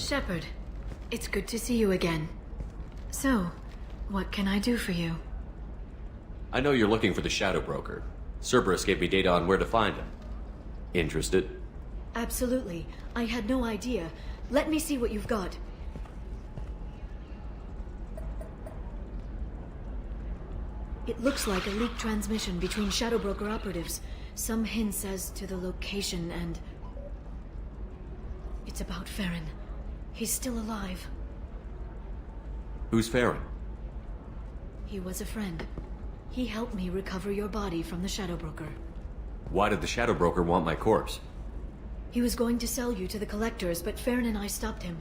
Shepard, it's good to see you again. So, what can I do for you? I know you're looking for the Shadow Broker. Cerberus gave me data on where to find him. Interested? Absolutely. I had no idea. Let me see what you've got. It looks like a leaked transmission between Shadow Broker operatives. Some hints as to the location and... It's about Farron. He's still alive. Who's Farron? He was a friend. He helped me recover your body from the Shadow Broker. Why did the Shadow Broker want my corpse? He was going to sell you to the Collectors, but Farron and I stopped him.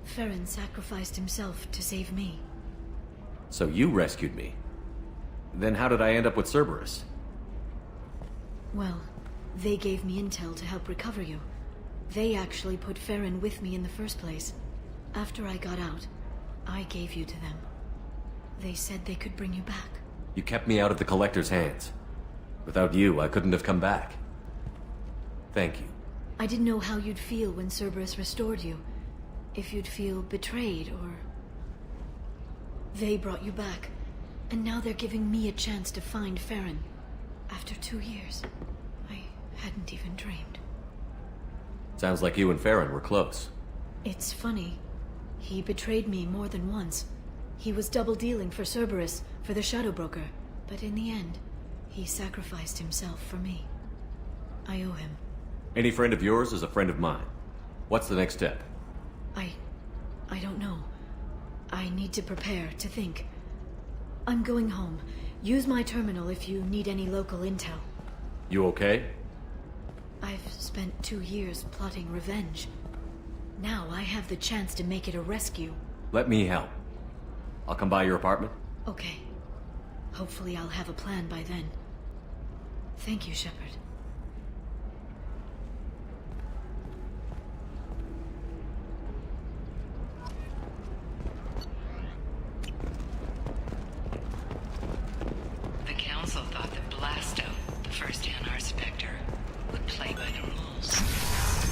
Farron sacrificed himself to save me. So you rescued me. Then how did I end up with Cerberus? Well, they gave me intel to help recover you. They actually put Farron with me in the first place. After I got out, I gave you to them. They said they could bring you back. You kept me out of the Collector's hands. Without you, I couldn't have come back. Thank you. I didn't know how you'd feel when Cerberus restored you. If you'd feel betrayed, or... They brought you back, and now they're giving me a chance to find Farron. After 2 years, I hadn't even dreamed. Sounds like you and Farron were close. It's funny. He betrayed me more than once. He was double-dealing for Cerberus, for the Shadow Broker. But in the end, he sacrificed himself for me. I owe him. Any friend of yours is a friend of mine. What's the next step? I don't know. I need to prepare, to think. I'm going home. Use my terminal if you need any local intel. You okay? I've spent 2 years plotting revenge. Now I have the chance to make it a rescue. Let me help. I'll come by your apartment. Okay. Hopefully I'll have a plan by then. Thank you, Shepard. The Council thought that Blasto, the first NR Spectre, would play by the rules.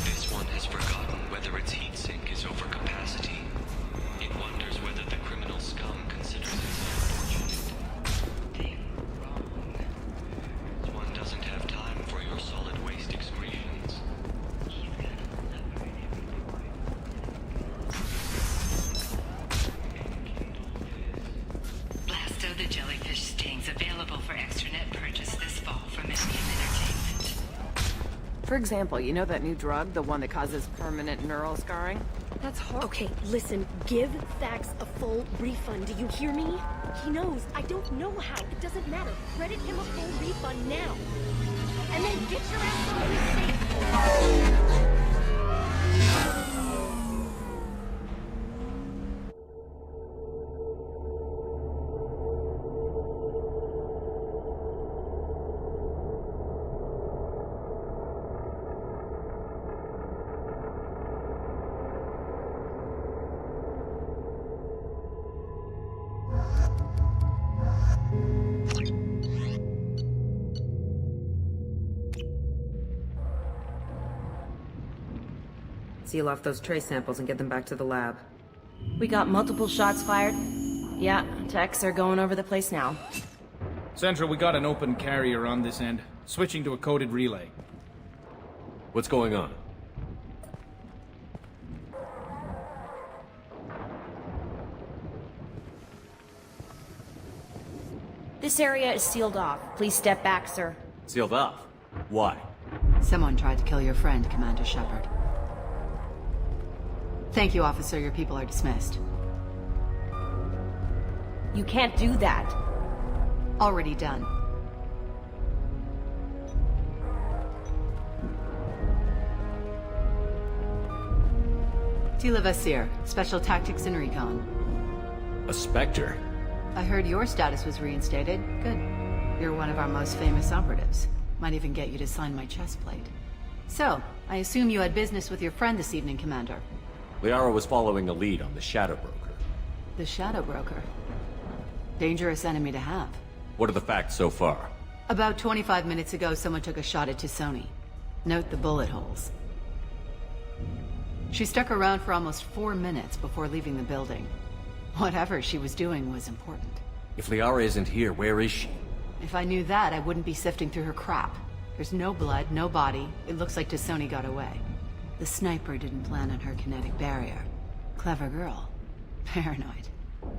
This one has forgotten whether its heatsink is over capacity. It wonders whether the criminal scum considers it unfortunate. They were wrong. One doesn't have time for your solid waste excretions. He's got a lover in every boy. Blasto the Jellyfish Sting's available for extranet purchase this fall from ME2 Entertainment. For example, you know that new drug, the one that causes permanent neural scarring? That's horrible. Okay, listen, give Thax a full refund. Do you hear me? He knows. I don't know how. It doesn't matter. Credit him a full refund now. And then get your ass on the safe. Seal off those trace samples and get them back to the lab. We got multiple shots fired. Yeah, techs are going over the place now. Central, we got an open carrier on this end. Switching to a coded relay. What's going on? This area is sealed off. Please step back, sir. Sealed off? Why? Someone tried to kill your friend, Commander Shepard. Thank you, officer. Your people are dismissed. You can't do that. Already done. Tila Vasir, Special Tactics and Recon. A Spectre? I heard your status was reinstated. Good. You're one of our most famous operatives. Might even get you to sign my chest plate. So, I assume you had business with your friend this evening, Commander. Liara was following a lead on the Shadow Broker. The Shadow Broker. Dangerous enemy to have. What are the facts so far? About 25 minutes ago, someone took a shot at Tisoni. Note the bullet holes. She stuck around for almost 4 minutes before leaving the building. Whatever she was doing was important. If Liara isn't here, where is she? If I knew that, I wouldn't be sifting through her crap. There's no blood, no body. It looks like Tassoni got away. The sniper didn't plan on her kinetic barrier. Clever girl. Paranoid,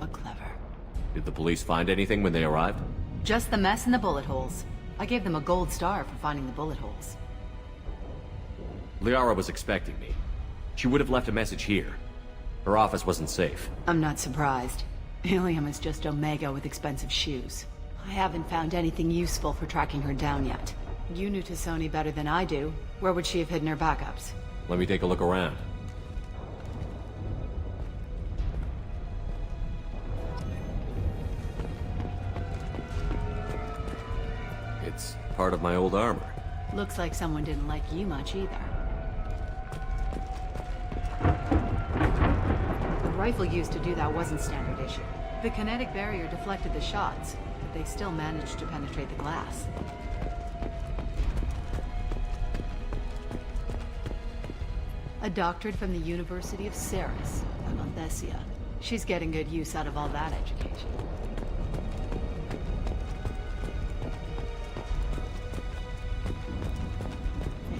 but clever. Did the police find anything when they arrived? Just the mess and the bullet holes. I gave them a gold star for finding the bullet holes. Liara was expecting me. She would have left a message here. Her office wasn't safe. I'm not surprised. Helium is just Omega with expensive shoes. I haven't found anything useful for tracking her down yet. You knew Tassoni better than I do. Where would she have hidden her backups? Let me take a look around. It's part of my old armor. Looks like someone didn't like you much either. The rifle used to do that wasn't standard issue. The kinetic barrier deflected the shots, but they still managed to penetrate the glass. A doctorate from the University of Ceres, Alonthesia. She's getting good use out of all that education.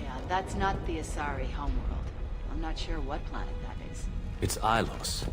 Yeah, that's not the Asari homeworld. I'm not sure what planet that is. It's Ilos.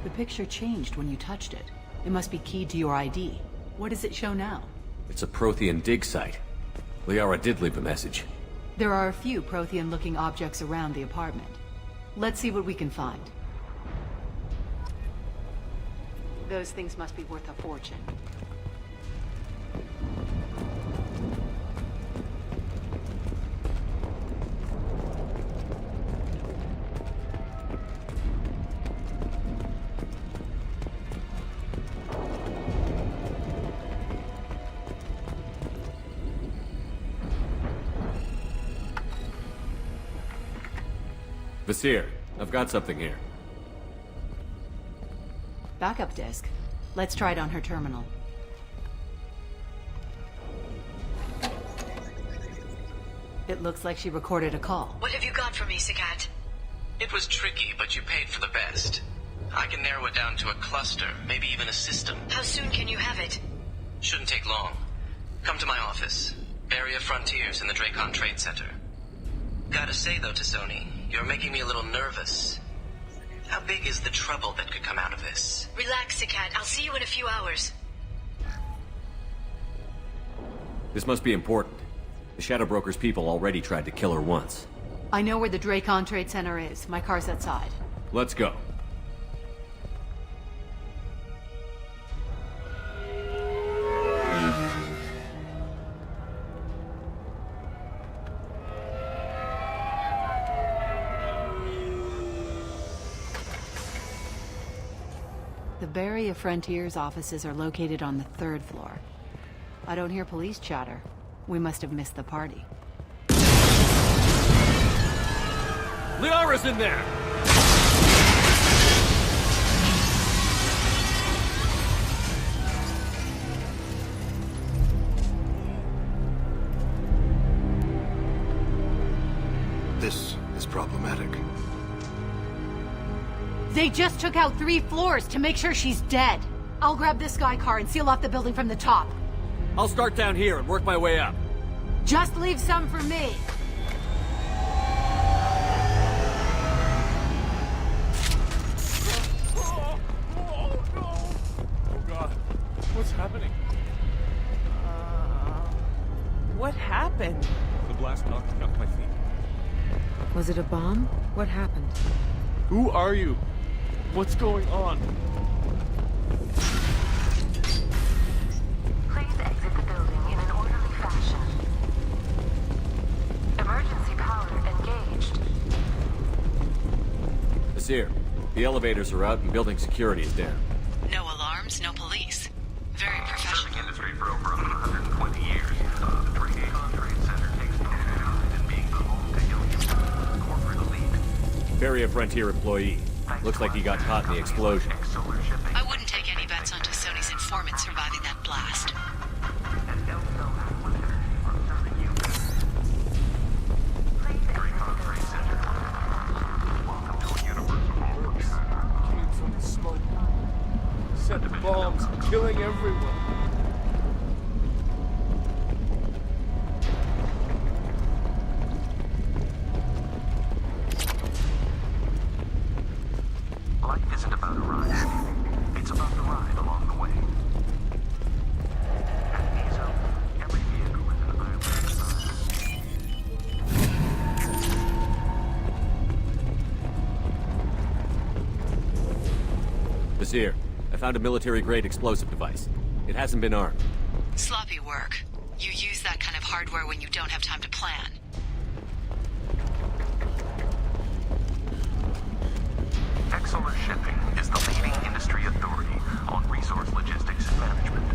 The picture changed when you touched it. It must be keyed to your ID. What does it show now? It's a Prothean dig site. Liara did leave a message. There are a few Prothean-looking objects around the apartment. Let's see what we can find. Those things must be worth a fortune. Vasir, I've got something here. Backup disk. Let's try it on her terminal. It looks like she recorded a call. What have you got for me, Sakat? It was tricky, but you paid for the best. I can narrow it down to a cluster, maybe even a system. How soon can you have it? Shouldn't take long. Come to my office. Area Frontiers in the Dracon Trade Center. Gotta say though, Tassoni, you're making me a little nervous. How big is the trouble that could come out of this? Relax, Sakat. I'll see you in a few hours. This must be important. The Shadow Broker's people already tried to kill her once. I know where the Dracon Trade Center is. My car's outside. Let's go. The Barrier Frontiers offices are located on the 3rd floor. I don't hear police chatter. We must have missed the party. Liara's in there! This is problematic. They just took out 3 floors to make sure she's dead. I'll grab this Sky car and seal off the building from the top. I'll start down here and work my way up. Just leave some for me. Oh god. What's happening? What happened? The blast knocked me off my feet. Was it a bomb? What happened? Who are you? What's going on? Please exit the building in an orderly fashion. Emergency power engaged. Vasir, the elevators are out and building security is down. No alarms, no police. Very professional. Industry for over 100 Barrier Frontier employee. Looks like he got caught in the explosion. I wouldn't take any bets onto Sony's informant surviving that blast. Came from the smoke. Set bombs, killing everyone. Life isn't about a ride. It's about the ride along the way. At ME2, every vehicle is an island design. Vizier, I found a military-grade explosive device. It hasn't been armed. Sloppy work. You use that kind of hardware when you don't have time to plan. Exolar Shipping is the leading industry authority on resource logistics and management.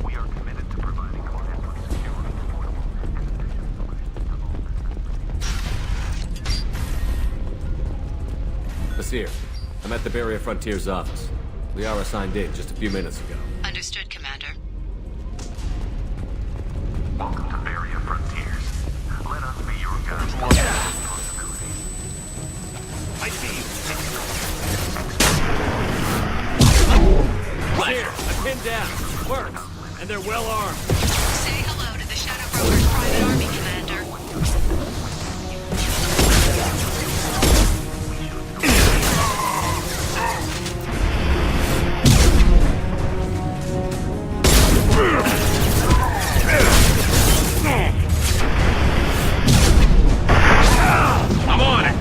We are committed to providing clients with secure, affordable, and efficient solutions to all business needs. Vizier, I'm at the Barrier Frontier's office. Liara signed in just a few minutes ago. Understood, Commander. Welcome to Barrier Frontiers. Let us be your guide. I see you. Here, I'm pinned down. Works. And they're well armed. Say hello to the Shadow Broker's private army, Commander. I'm on it!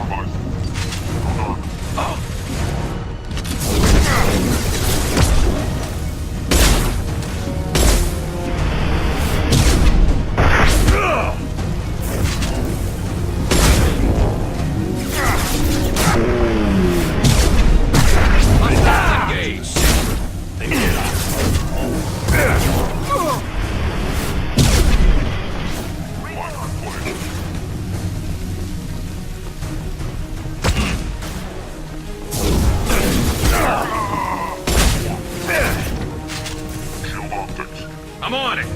I'm on it!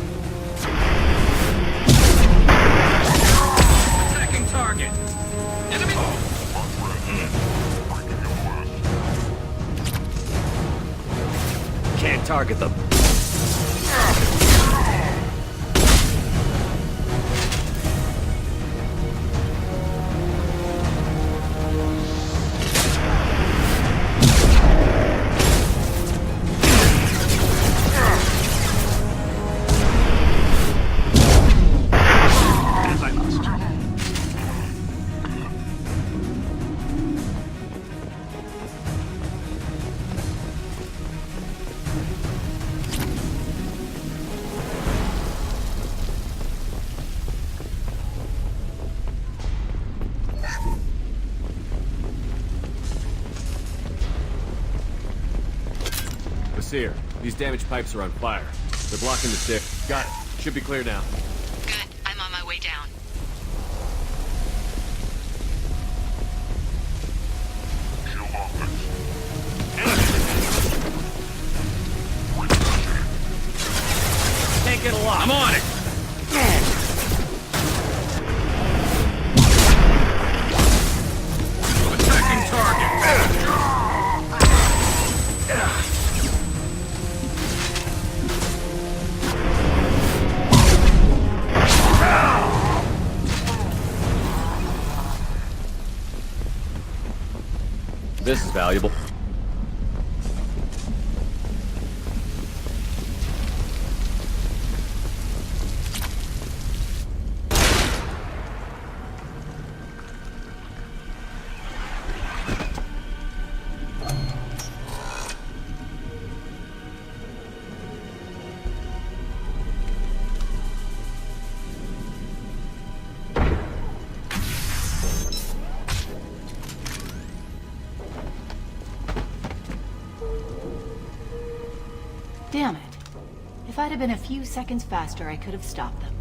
Attacking target! Enemy! Can't target them. Seer, these damaged pipes are on fire. They're blocking the stick. Got it. Should be clear now. Good. I'm on my way down. Can't get a lock. I'm on it! Attacking target! This is valuable. Damn it. If I'd have been a few seconds faster, I could have stopped them.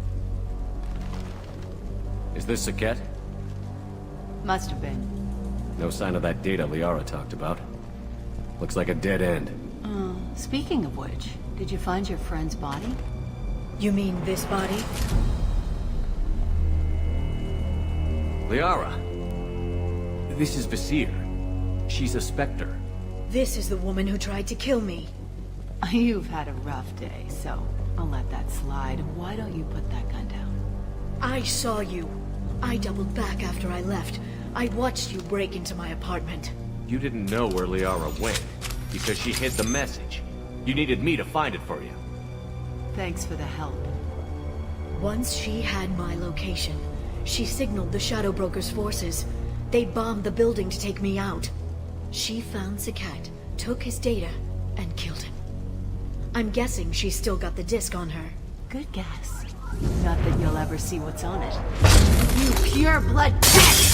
Is this Saket? Must have been. No sign of that data Liara talked about. Looks like a dead end. Speaking of which, did you find your friend's body? You mean this body? Liara! This is Visir. She's a Spectre. This is the woman who tried to kill me. You've had a rough day, so I'll let that slide. Why don't you put that gun down? I saw you. I doubled back after I left. I watched you break into my apartment. You didn't know where Liara went, because she hid the message. You needed me to find it for you. Thanks for the help. Once she had my location, she signaled the Shadow Broker's forces. They bombed the building to take me out. She found Sakat, took his data, and killed him. I'm guessing she's still got the disc on her. Good guess. Not that you'll ever see what's on it. You pure blood bitch!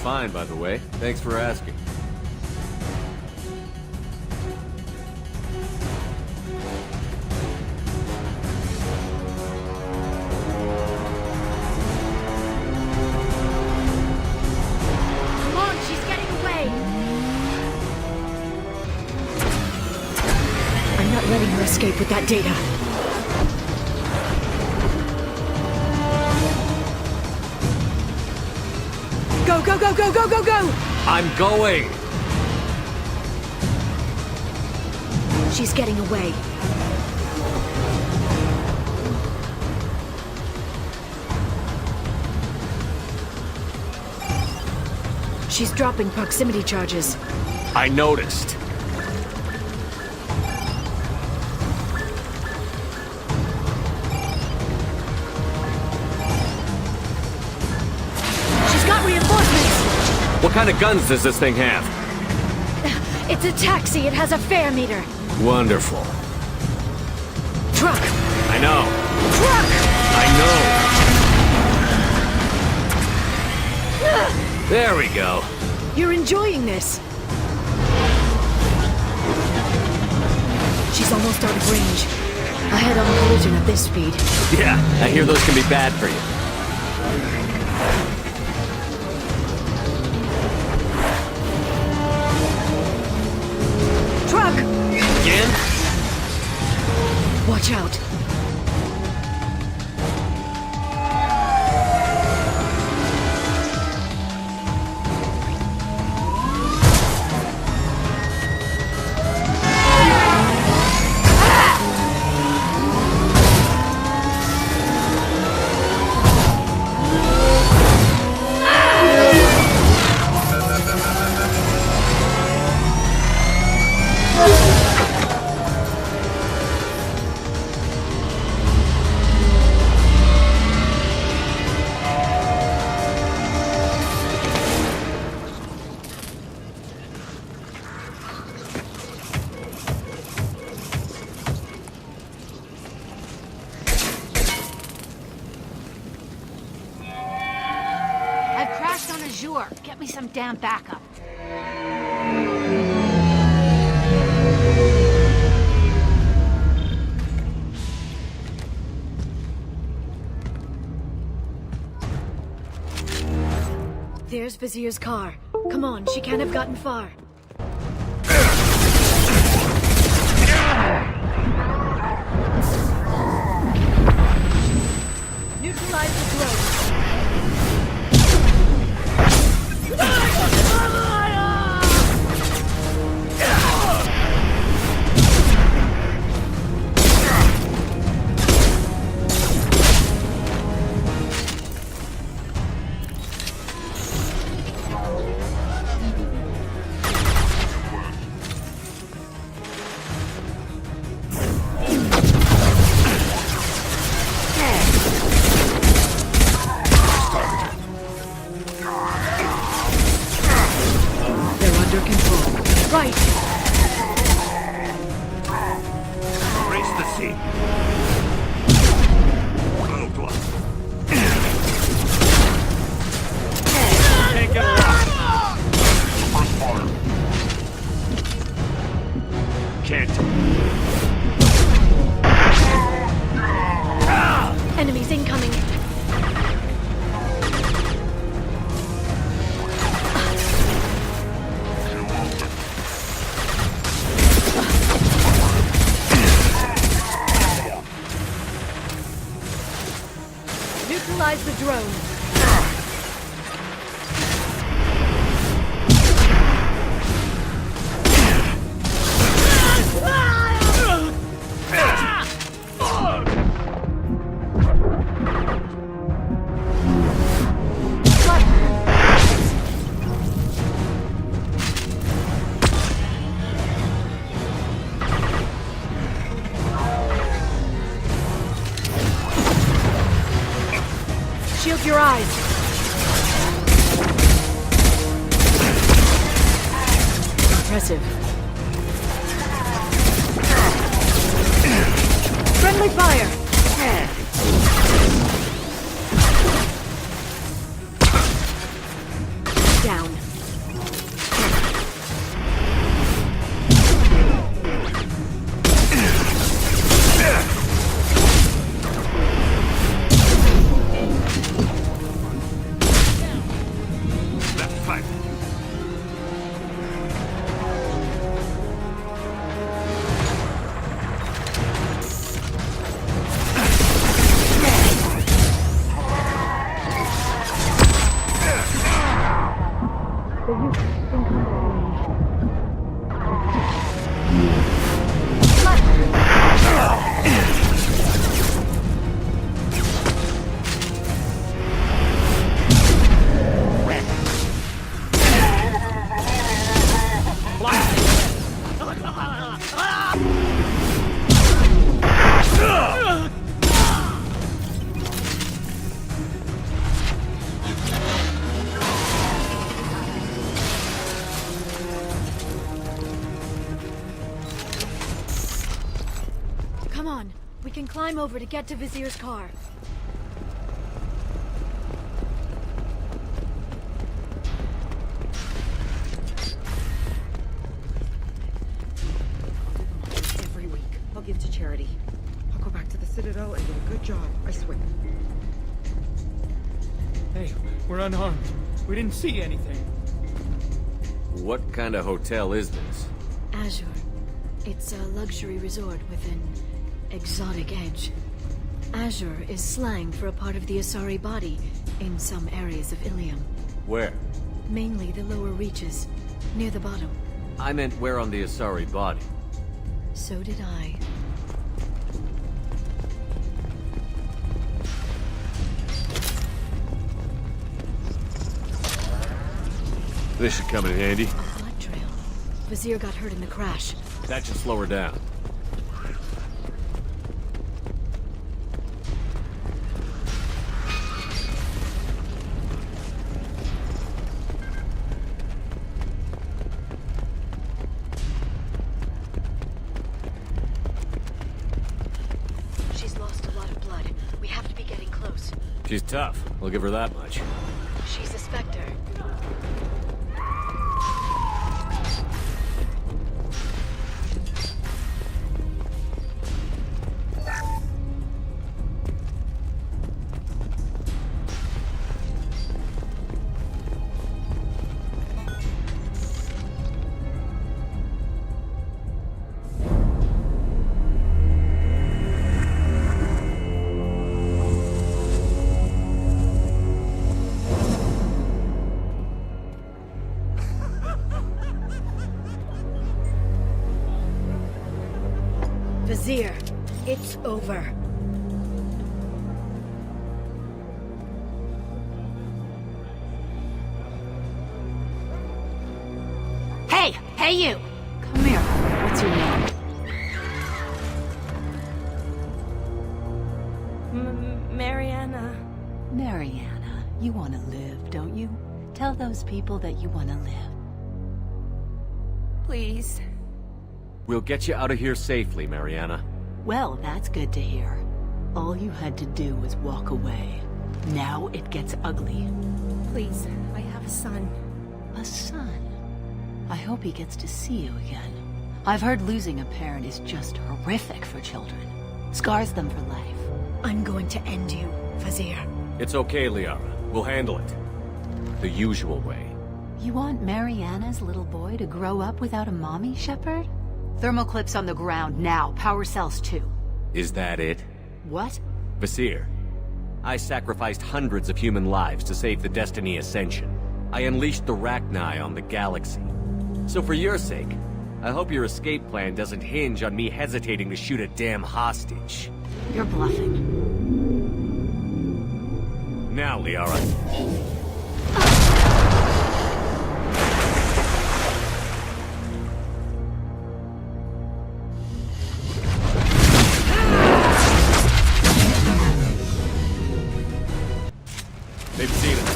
Fine, by the way. Thanks for asking. Come on, she's getting away! I'm not letting her escape with that data. Go, go, go, go, go, go, go! I'm going! She's getting away. She's dropping proximity charges. I noticed. What kind of guns does this thing have? It's a taxi. It has a fare meter. Wonderful. Truck! I know. Truck! I know. There we go. You're enjoying this. She's almost out of range. A head-on collision at this speed. Yeah, I hear those can be bad for you. Again? Watch out. Get me some damn backup. There's Vizier's car. Come on, she can't have gotten far. Neutralize the drone. Enemies incoming. Neutralize the drone. Shield your eyes. Impressive. Friendly fire. Down. Come on, we can climb over to get to Vizier's car. Every week, I'll give to charity. I'll go back to the Citadel and do a good job, I swear. Hey, we're unarmed. We didn't see anything. What kind of hotel is this? Azure. It's a luxury resort with an exotic edge. Azure is slang for a part of the Asari body in some areas of Ilium. Where? Mainly the lower reaches, near the bottom. I meant where on the Asari body. So did I. This should come in handy. A blood trail. Vizier got hurt in the crash. That should slow her down. She's lost a lot of blood. We have to be getting close. She's tough. I'll give her that much. She's a Spectre. Vizier, it's over. Hey! Hey, you! Come here. What's your name? Mariana. Mariana. You want to live, don't you? Tell those people that you want to live. Please. We'll get you out of here safely, Mariana. Well, that's good to hear. All you had to do was walk away. Now it gets ugly. Please, I have a son. A son? I hope he gets to see you again. I've heard losing a parent is just horrific for children. Scars them for life. I'm going to end you, Vizier. It's okay, Liara. We'll handle it. The usual way. You want Mariana's little boy to grow up without a mommy, Shepard? Thermal clips on the ground now. Power cells too. Is that it? What? Vasir, I sacrificed hundreds of human lives to save the Destiny Ascension. I unleashed the Rachni on the galaxy. So for your sake, I hope your escape plan doesn't hinge on me hesitating to shoot a damn hostage. You're bluffing. Now, Liara. They've seen it.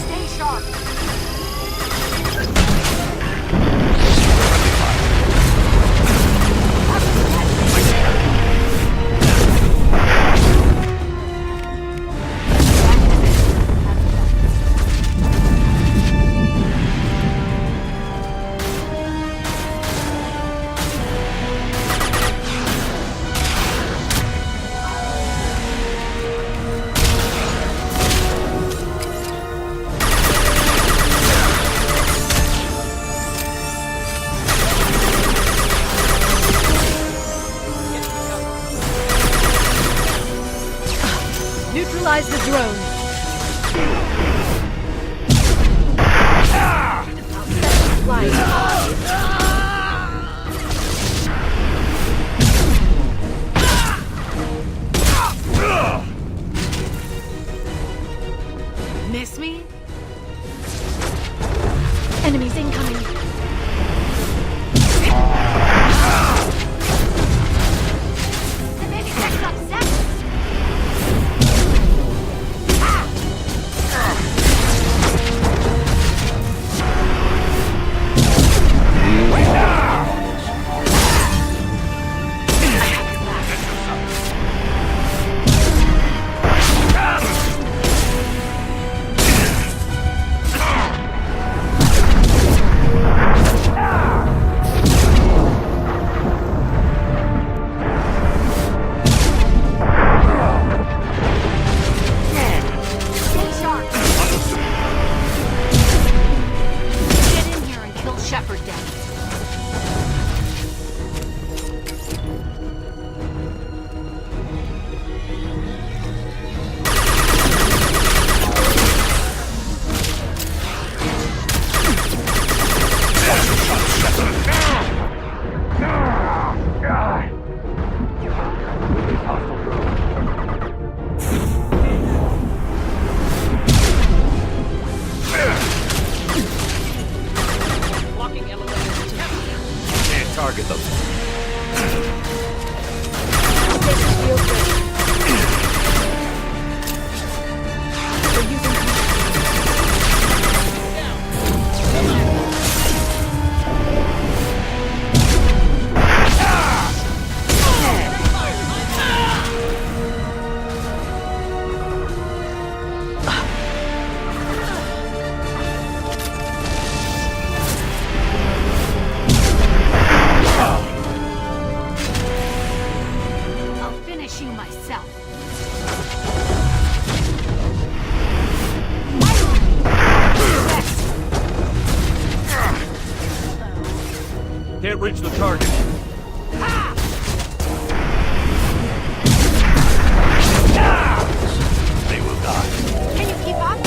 Stay sharp. Neutralize the drone. Miss me? Enemies incoming. Maybe next up, Zach. Target them. Can't reach the target. They will die. Can you keep up?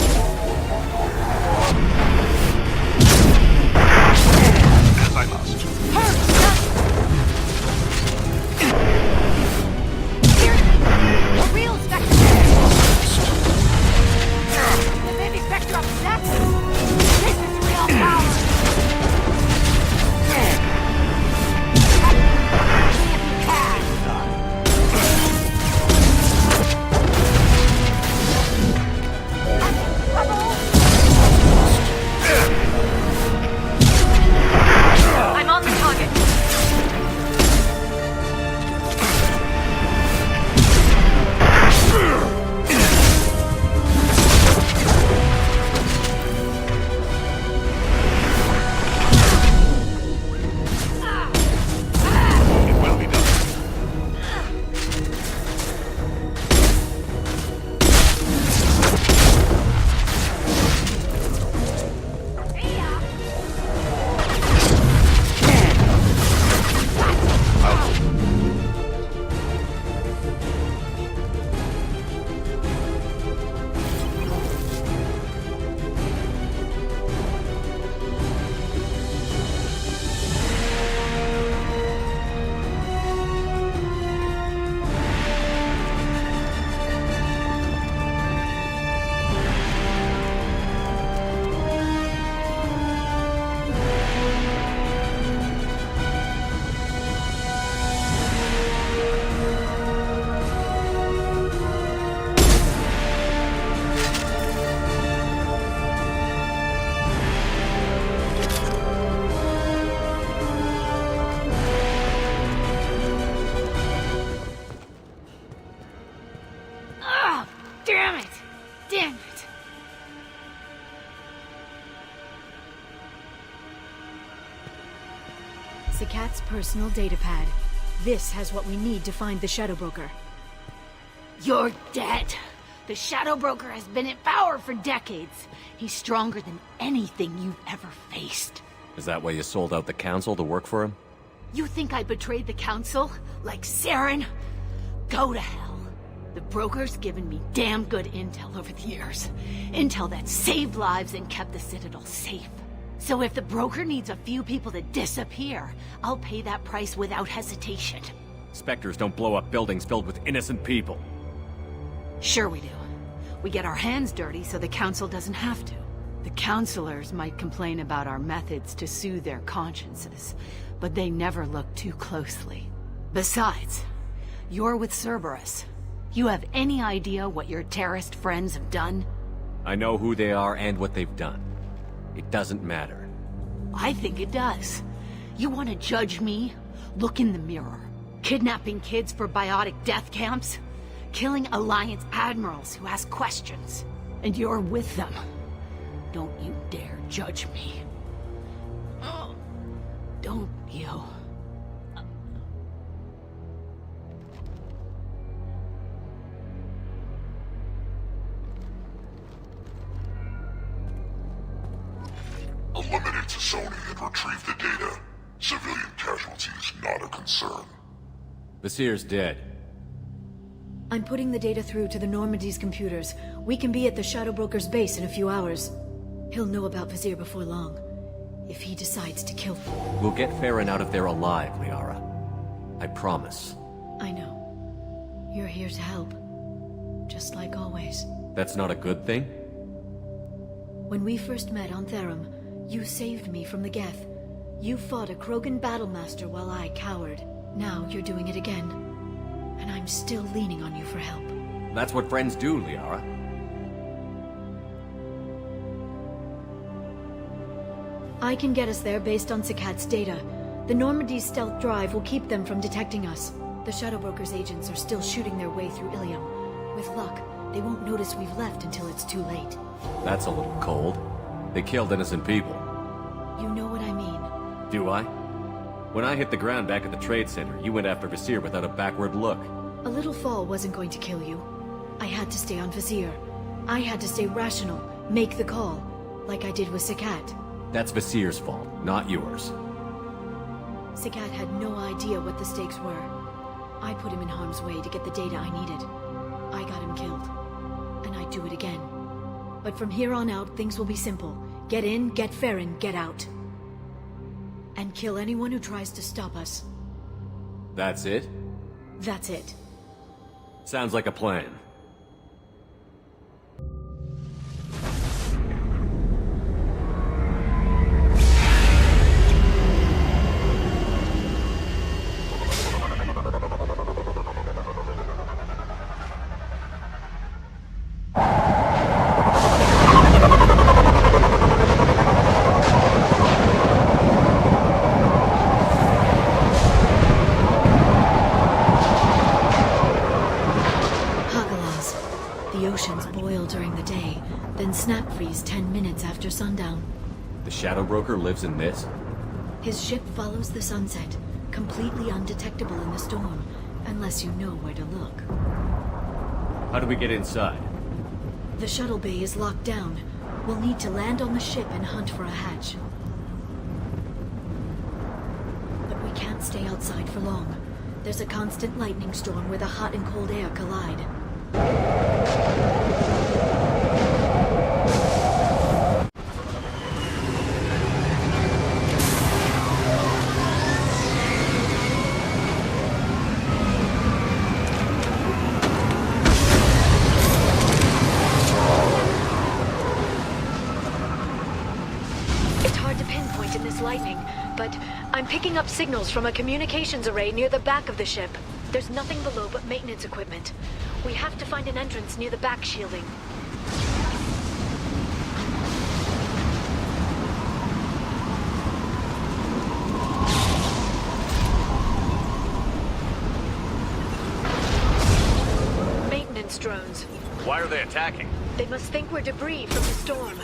Sakat's personal datapad. This has what we need to find the Shadow Broker. You're dead. The Shadow Broker has been in power for decades. He's stronger than anything you've ever faced. Is that why you sold out the Council to work for him? You think I betrayed the Council? Like Saren? Go to hell. The Broker's given me damn good intel over the years. Intel that saved lives and kept the Citadel safe. So if the Broker needs a few people to disappear, I'll pay that price without hesitation. Spectres don't blow up buildings filled with innocent people. Sure we do. We get our hands dirty so the Council doesn't have to. The Councilors might complain about our methods to soothe their consciences, but they never look too closely. Besides, you're with Cerberus. You have any idea what your terrorist friends have done? I know who they are and what they've done. It doesn't matter. I think it does. You want to judge me? Look in the mirror. Kidnapping kids for biotic death camps? Killing Alliance admirals who ask questions. And you're with them. Don't you dare judge me. Oh, don't you? Eliminate Sony and retrieve the data. Civilian casualties not a concern. Vasir's dead. I'm putting the data through to the Normandy's computers. We can be at the Shadow Broker's base in a few hours. He'll know about Vasir before long. If he decides to kill me. We'll get Farron out of there alive, Liara. I promise. I know. You're here to help. Just like always. That's not a good thing? When we first met on Therum, you saved me from the Geth. You fought a Krogan battlemaster while I cowered. Now you're doing it again. And I'm still leaning on you for help. That's what friends do, Liara. I can get us there based on Sakat's data. The Normandy's stealth drive will keep them from detecting us. The Shadow Broker's agents are still shooting their way through Ilium. With luck, they won't notice we've left until it's too late. That's a little cold. They killed innocent people. You know what I mean. Do I? When I hit the ground back at the trade center, you went after Vasir without a backward look. A little fall wasn't going to kill you. I had to stay on Vasir. I had to stay rational, make the call, like I did with Sakat. That's Vasir's fault, not yours. Sakat had no idea what the stakes were. I put him in harm's way to get the data I needed. I got him killed. And I'd do it again. But from here on out, things will be simple. Get in, get Farron, get out. And kill anyone who tries to stop us. That's it? That's it. Sounds like a plan. Snap freeze 10 minutes after sundown. The Shadow Broker lives in this? His ship follows the sunset, completely undetectable in the storm, unless you know where to look. How do we get inside? The shuttle bay is locked down. We'll need to land on the ship and hunt for a hatch. But we can't stay outside for long. There's a constant lightning storm where the hot and cold air collide. I'm picking up signals from a communications array near the back of the ship. There's nothing below but maintenance equipment. We have to find an entrance near the back shielding. Maintenance drones. Why are they attacking? They must think we're debris from the storm.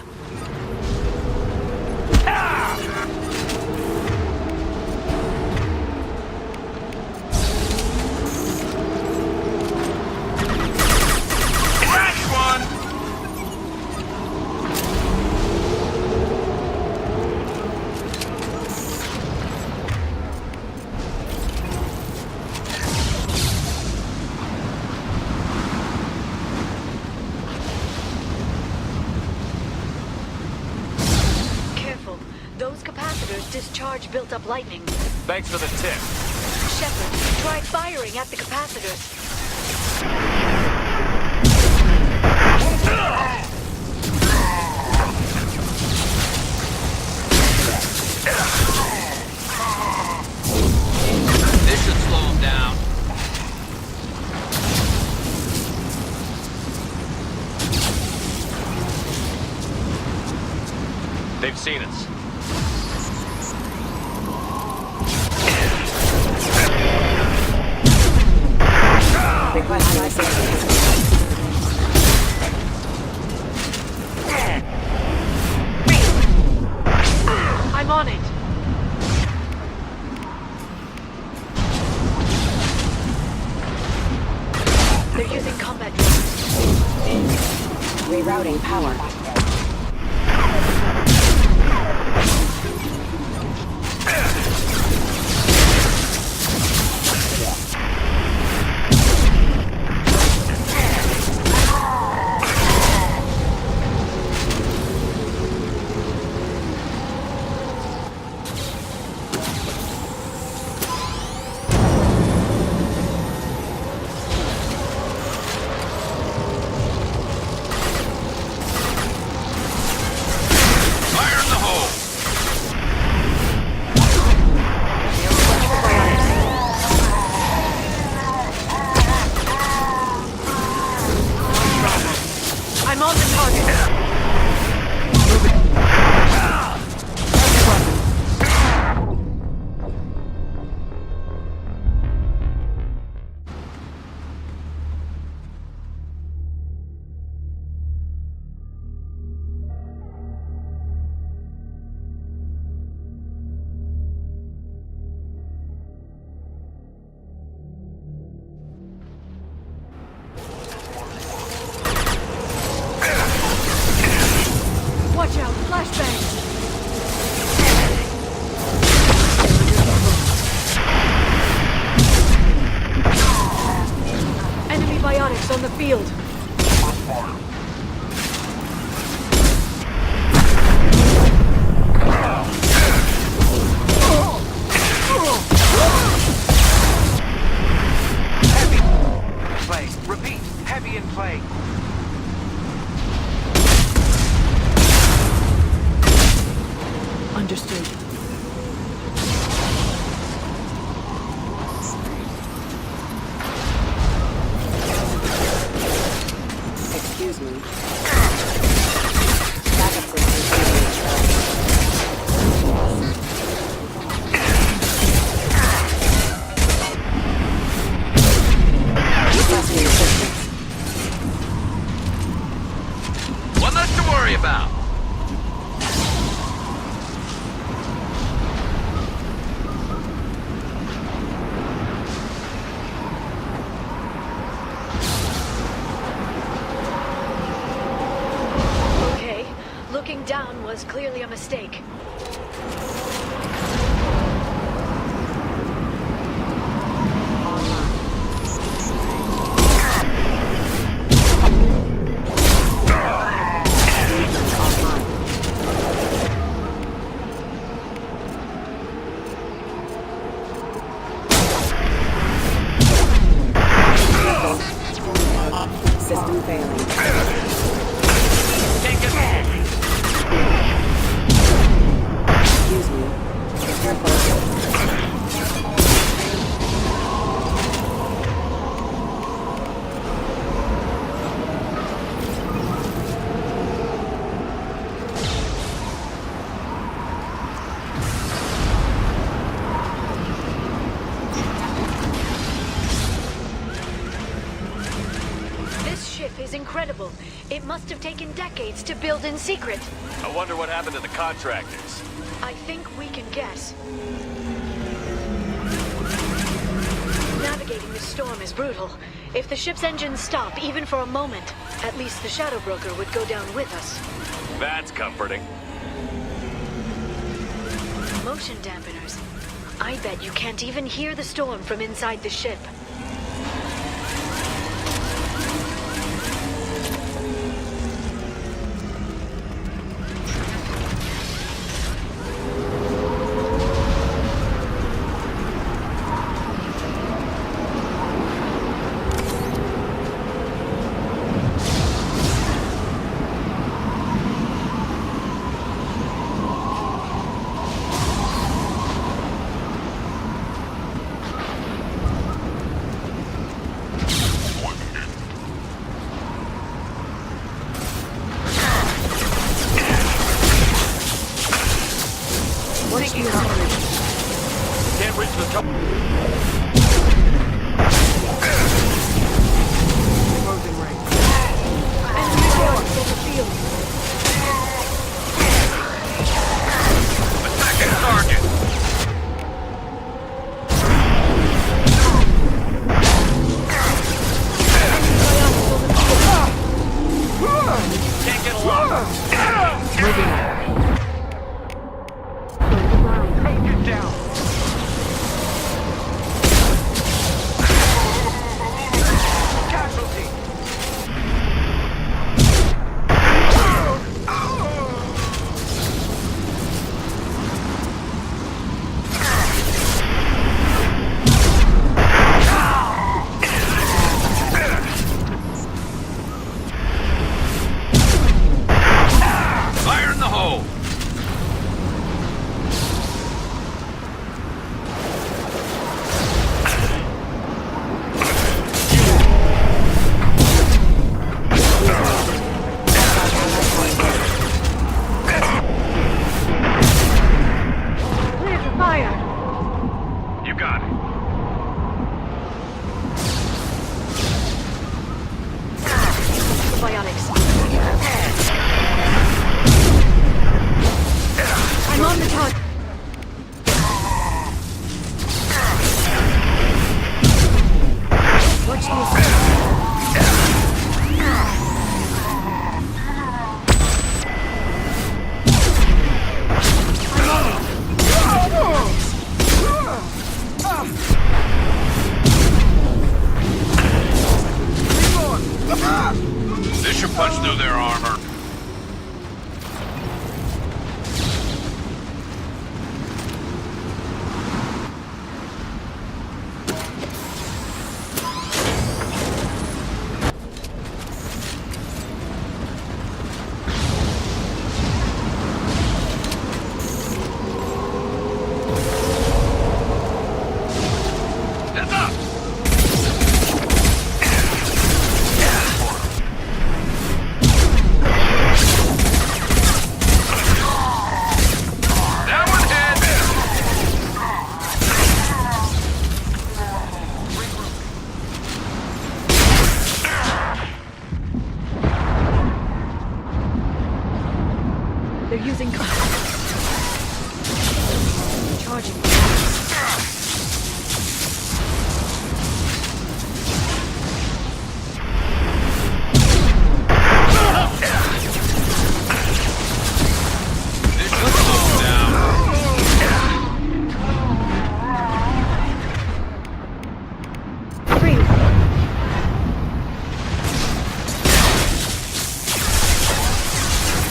capacitors discharge built-up lightning. Thanks for the tip. Shepard, try firing at the capacitors. This should slow him down. They've seen us. I'm on it. They're using combat drones. Rerouting power. I'm on the target. Watch out, flashbangs! Enemy biotics on the field. Play. Repeat. Heavy in play. Understood. Excuse me. Backup system. Requesting assistance. One less to worry about. Okay, looking down was clearly a mistake. System failing. Excuse me. Careful. This ship is incredible. It must have taken decades to build in secret. I wonder what happened to the contractors. I think we can guess. Navigating this storm is brutal. If the ship's engines stop, even for a moment, at least the Shadow Broker would go down with us. That's comforting. Motion dampeners. I bet you can't even hear the storm from inside the ship. Can't get along. Moving out. Take it down. Casualty. Fire in the hole! Clear for fire. You got it. The bionics. I'm on the target. Watch this. This should punch through their armor. Heads up! That one hit! They're using charging. This should slow them down. Breathe.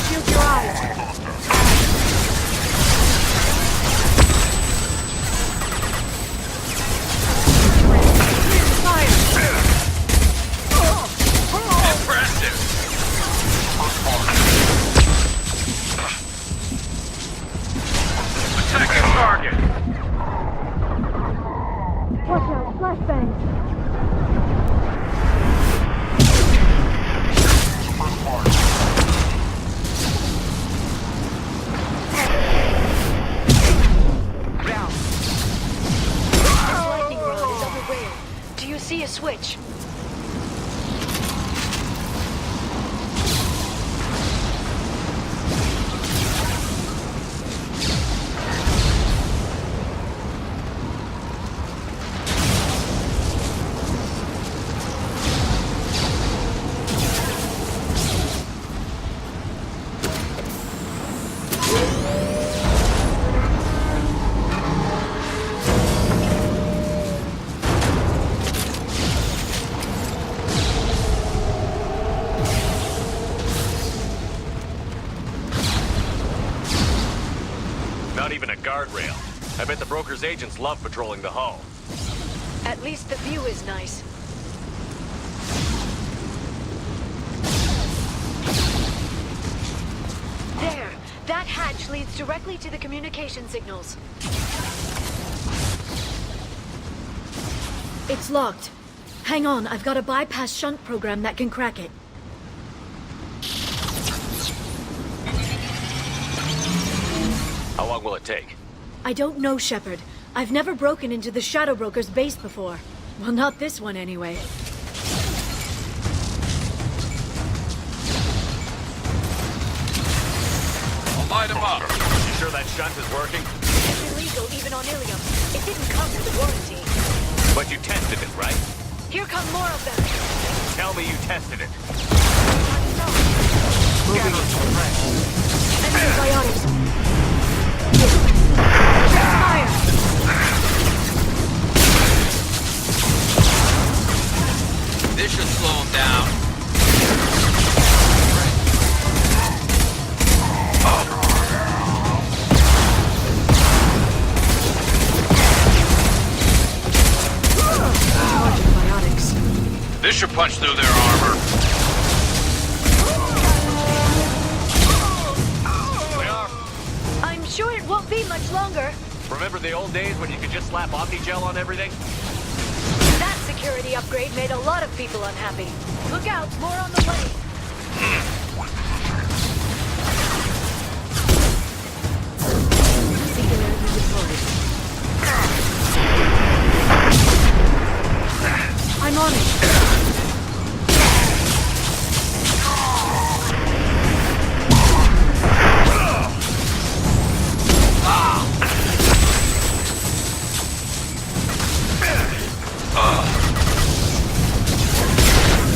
Shield your eyes. Impressive! Attack your target! Watch out, flashbangs. Down. Lightning rod is on the rail. Do you see a switch? Not even a guardrail. I bet the broker's agents love patrolling the hull. At least the view is nice. There! That hatch leads directly to the communication signals. It's locked. Hang on, I've got a bypass shunt program that can crack it. How long will it take? I don't know, Shepard. I've never broken into the Shadow Broker's base before. Well, not this one anyway. I'll light him up. You sure that shunt is working? It's illegal even on Ilium. It didn't come with a warranty. But you tested it, right? Here come more of them. Tell me you tested it. No. longer. Remember the old days when you could just slap Omnigel on everything? That security upgrade made a lot of people unhappy. Look out, more on the way. I'm on it.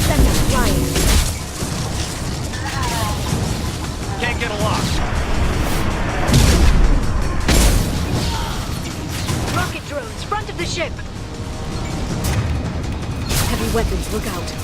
Send them flying. Can't get a lock. Rocket drones, front of the ship. Heavy weapons, look out.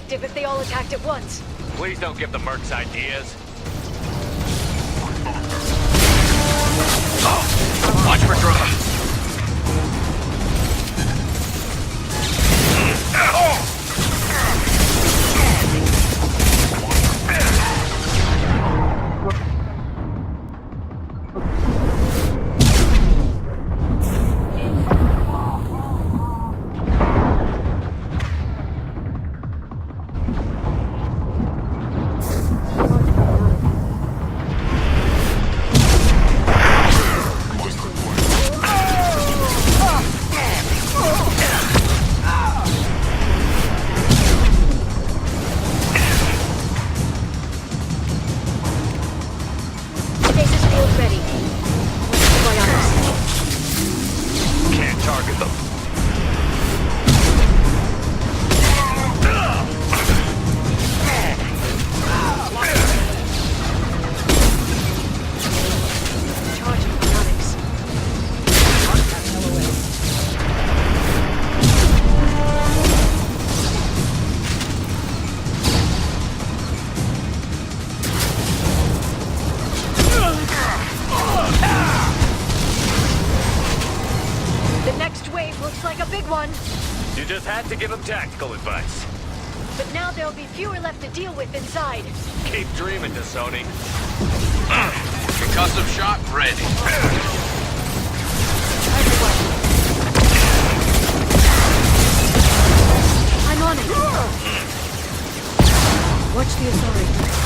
If they all attacked at once. Please don't give the mercs ideas. Oh, watch for drone. You just had to give him tactical advice. But now there'll be fewer left to deal with inside. Keep dreaming, Sony. Concussive shot ready. I'm on it. Watch the authority.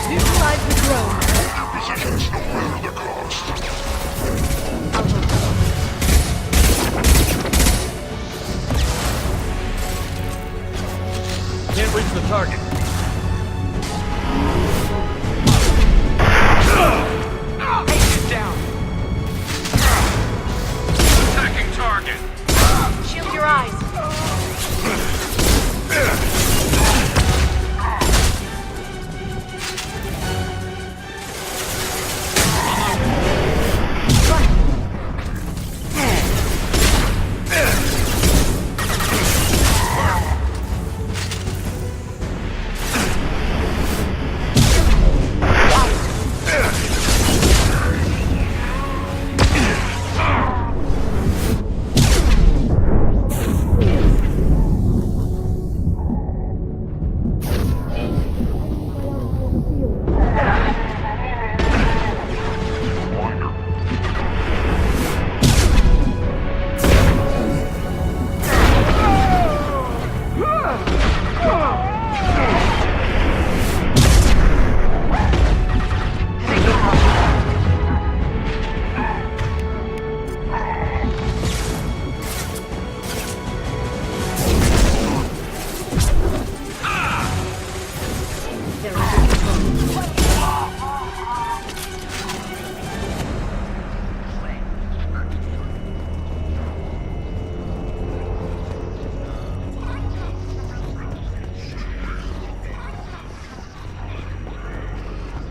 Neutralize the drone. Your positions no matter the cost. Can't reach the target. Agent down. Attacking target. Shield your eyes.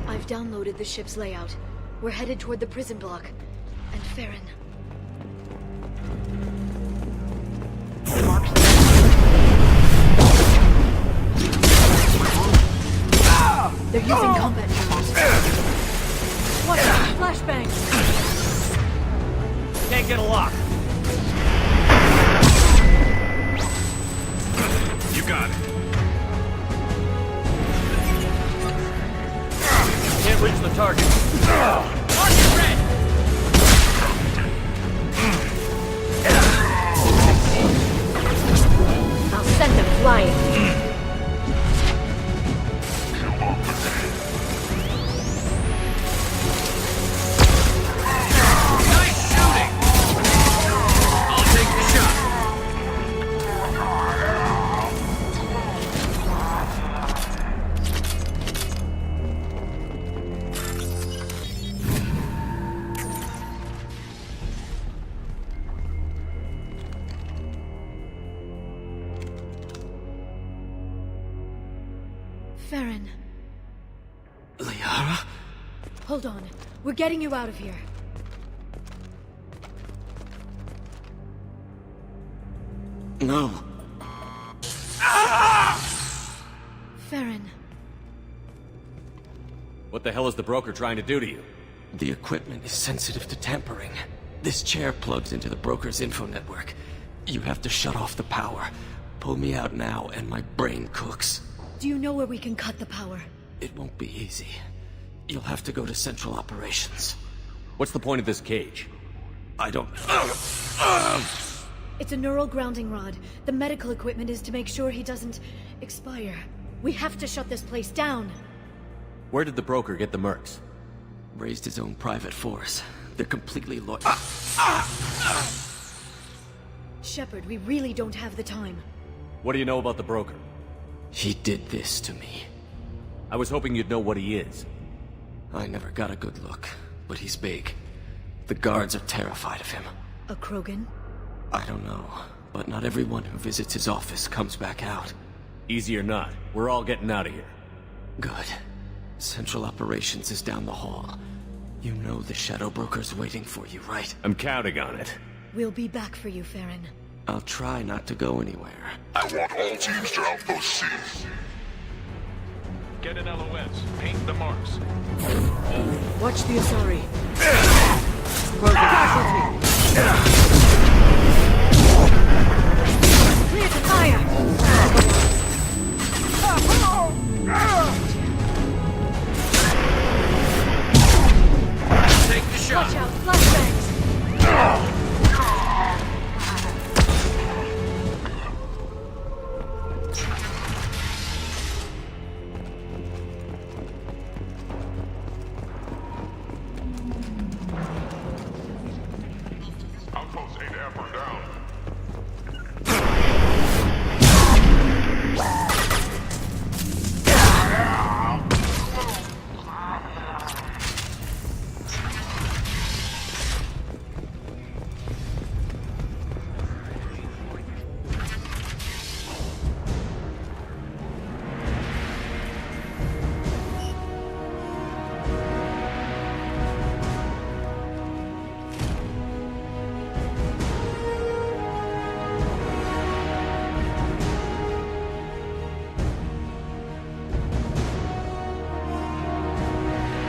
I've downloaded the ship's layout. We're headed toward the prison block. And Farron. They're using combat drones. Watch out, flashbangs. Can't get a lock. You got it. Can't reach the target. Target red. I'll send them flying. Farron. Liara? Hold on. We're getting you out of here. No. Farron. What the hell is the broker trying to do to you? The equipment is sensitive to tampering. This chair plugs into the broker's info network. You have to shut off the power. Pull me out now and my brain cooks. Do you know where we can cut the power? It won't be easy. You'll have to go to Central Operations. What's the point of this cage? I don't... It's a neural grounding rod. The medical equipment is to make sure he doesn't expire. We have to shut this place down. Where did the broker get the mercs? Raised his own private force. They're completely Shepard, we really don't have the time. What do you know about the broker? He did this to me. I was hoping you'd know what he is. I never got a good look, but he's big. The guards are terrified of him. A Krogan? I don't know, but not everyone who visits his office comes back out. Easy or not, we're all getting out of here. Good. Central Operations is down the hall. You know the Shadow Broker's waiting for you, right? I'm counting on it. We'll be back for you, Farron. I'll try not to go anywhere. I want all teams to Outpost C. Get an LOS. Paint the marks. Watch the Asari. Casualty. Clear to fire. Take the shot. Watch out, flashbangs.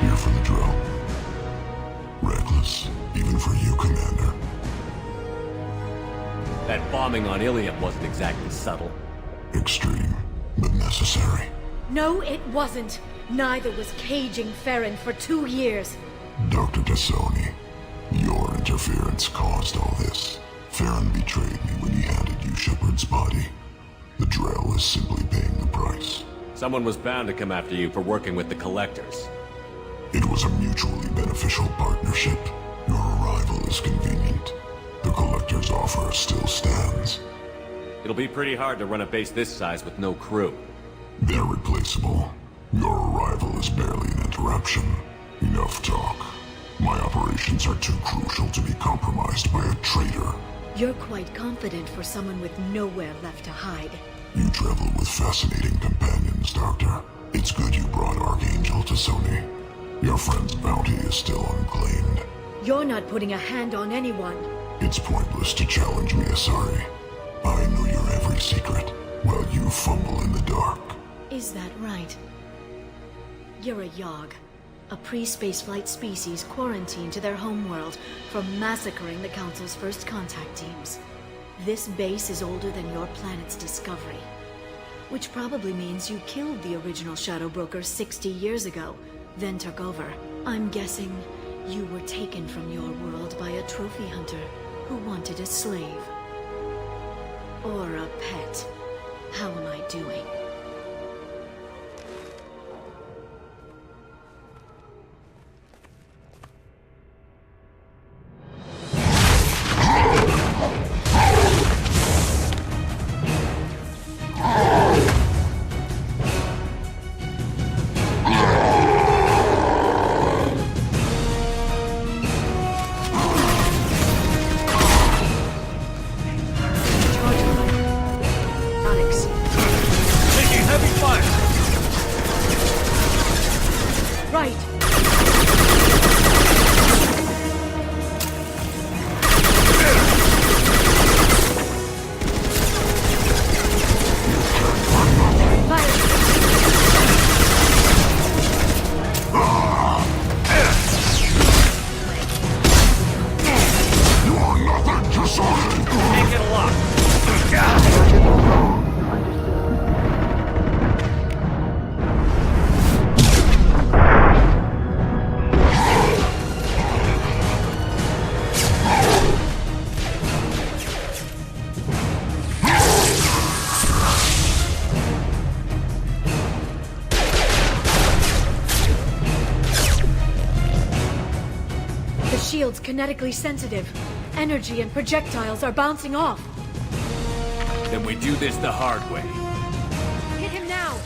Here for the drill. Reckless, even for you, Commander. That bombing on Ilium wasn't exactly subtle. Extreme, but necessary. No, it wasn't. Neither was caging Farron for 2 years. Dr. Tassoni, your interference caused all this. Farron betrayed me when he handed you Shepard's body. The Drell is simply paying the price. Someone was bound to come after you for working with the Collectors. It was a mutually beneficial partnership. Your arrival is convenient. The Collector's offer still stands. It'll be pretty hard to run a base this size with no crew. They're replaceable. Your arrival is barely an interruption. Enough talk. My operations are too crucial to be compromised by a traitor. You're quite confident for someone with nowhere left to hide. You travel with fascinating companions, Doctor. It's good you brought Archangel to Sony. Your friend's bounty is still unclaimed. You're not putting a hand on anyone. It's pointless to challenge me, Asari. I know your every secret, while you fumble in the dark. Is that right? You're a Yogg, a pre-spaceflight species quarantined to their homeworld from massacring the Council's first contact teams. This base is older than your planet's discovery, which probably means you killed the original Shadow Broker 60 years ago, then took over. I'm guessing you were taken from your world by a trophy hunter who wanted a slave. Or a pet. How am I doing? Shield's kinetically sensitive. Energy and projectiles are bouncing off. Then we do this the hard way. Hit him now!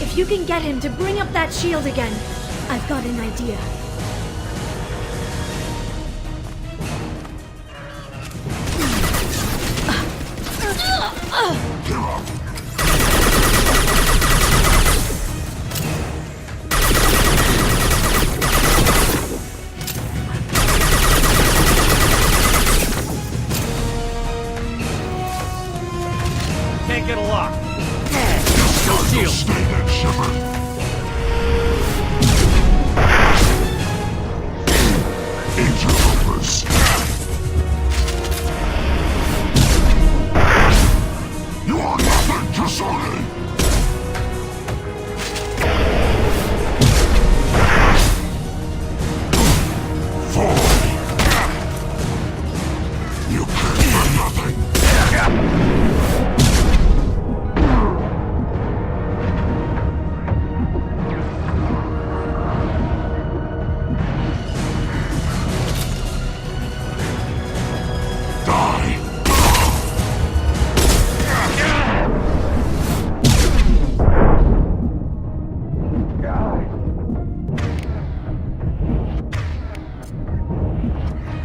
If you can get him to bring up that shield again, I've got an idea. Can't get a lock. No shield. Stay there, Shepard. Interlopers. You are nothing to Sony. Fall. You came for nothing.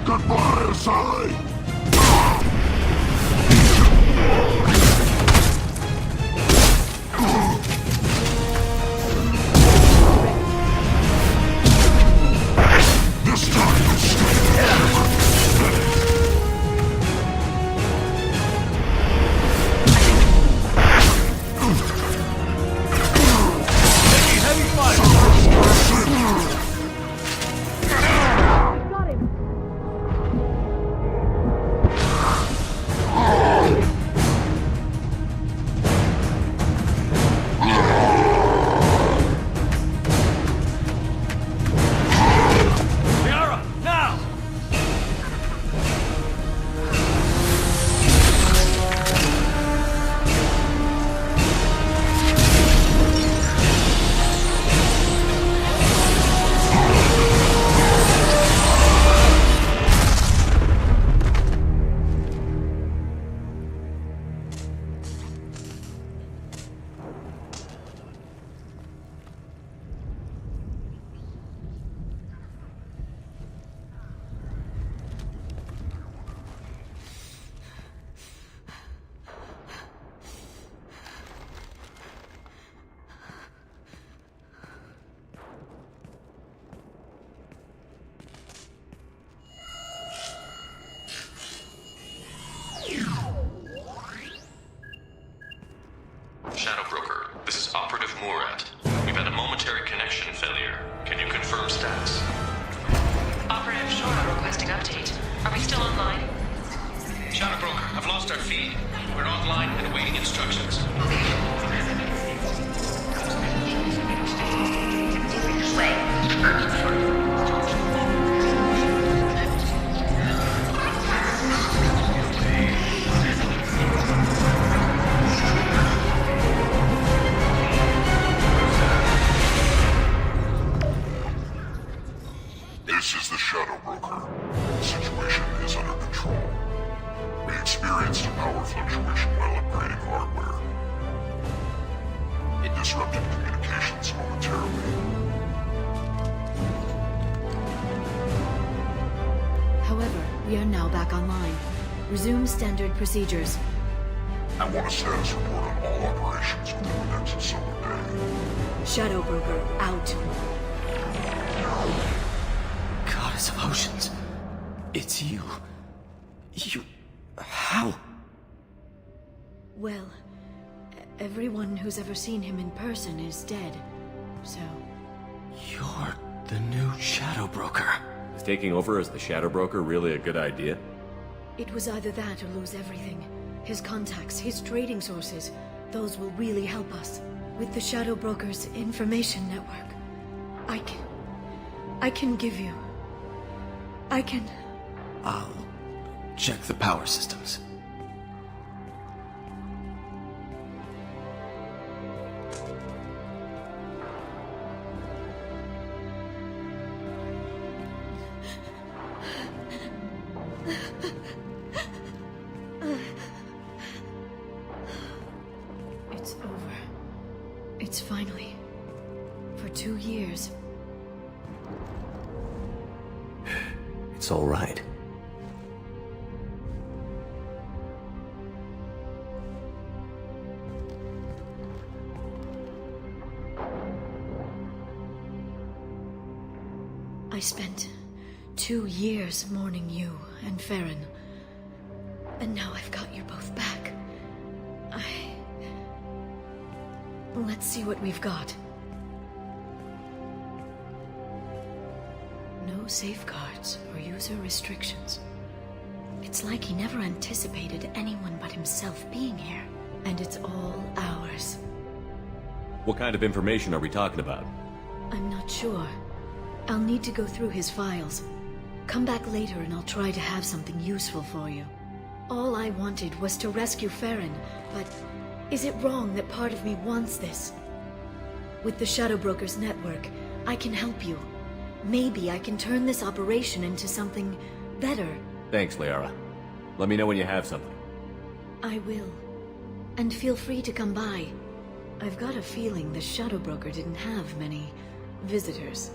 Goodbye, Sally. This time you'll stay Heavy fire. Liara, now! Shadow Broker, this is Operative Murat. We've had a momentary connection failure. Can you confirm status? Operative Shora requesting update. Are we still online? Shadow Broker, I've lost our feed. We're online and awaiting instructions. This is the Shadow Broker. The situation is under control. We experienced a power fluctuation while upgrading hardware. It disrupted communications momentarily. However, we are now back online. Resume standard procedures. I want a status report on all operations within the next solar day. Shadow Broker, out. Goddess of Oceans. It's you. You... How? Well, everyone who's ever seen him in person is dead. So... You're the new Shadow Broker. Is taking over as the Shadow Broker really a good idea? It was either that or lose everything. His contacts, his trading sources, those will really help us. With the Shadow Broker's information network, I can give you... I'll check the power systems. It's over. It's finally... For 2 years. It's all right. I spent 2 years mourning you and Farron. And now I've got you both back. Let's see what we've got. No safeguards or user restrictions. It's like he never anticipated anyone but himself being here. And it's all ours. What kind of information are we talking about? I'm not sure. I'll need to go through his files. Come back later and I'll try to have something useful for you. All I wanted was to rescue Farron, but is it wrong that part of me wants this? With the Shadow Brokers network, I can help you. Maybe I can turn this operation into something better. Thanks, Liara. Let me know when you have something. I will. And feel free to come by. I've got a feeling the Shadow Broker didn't have many visitors.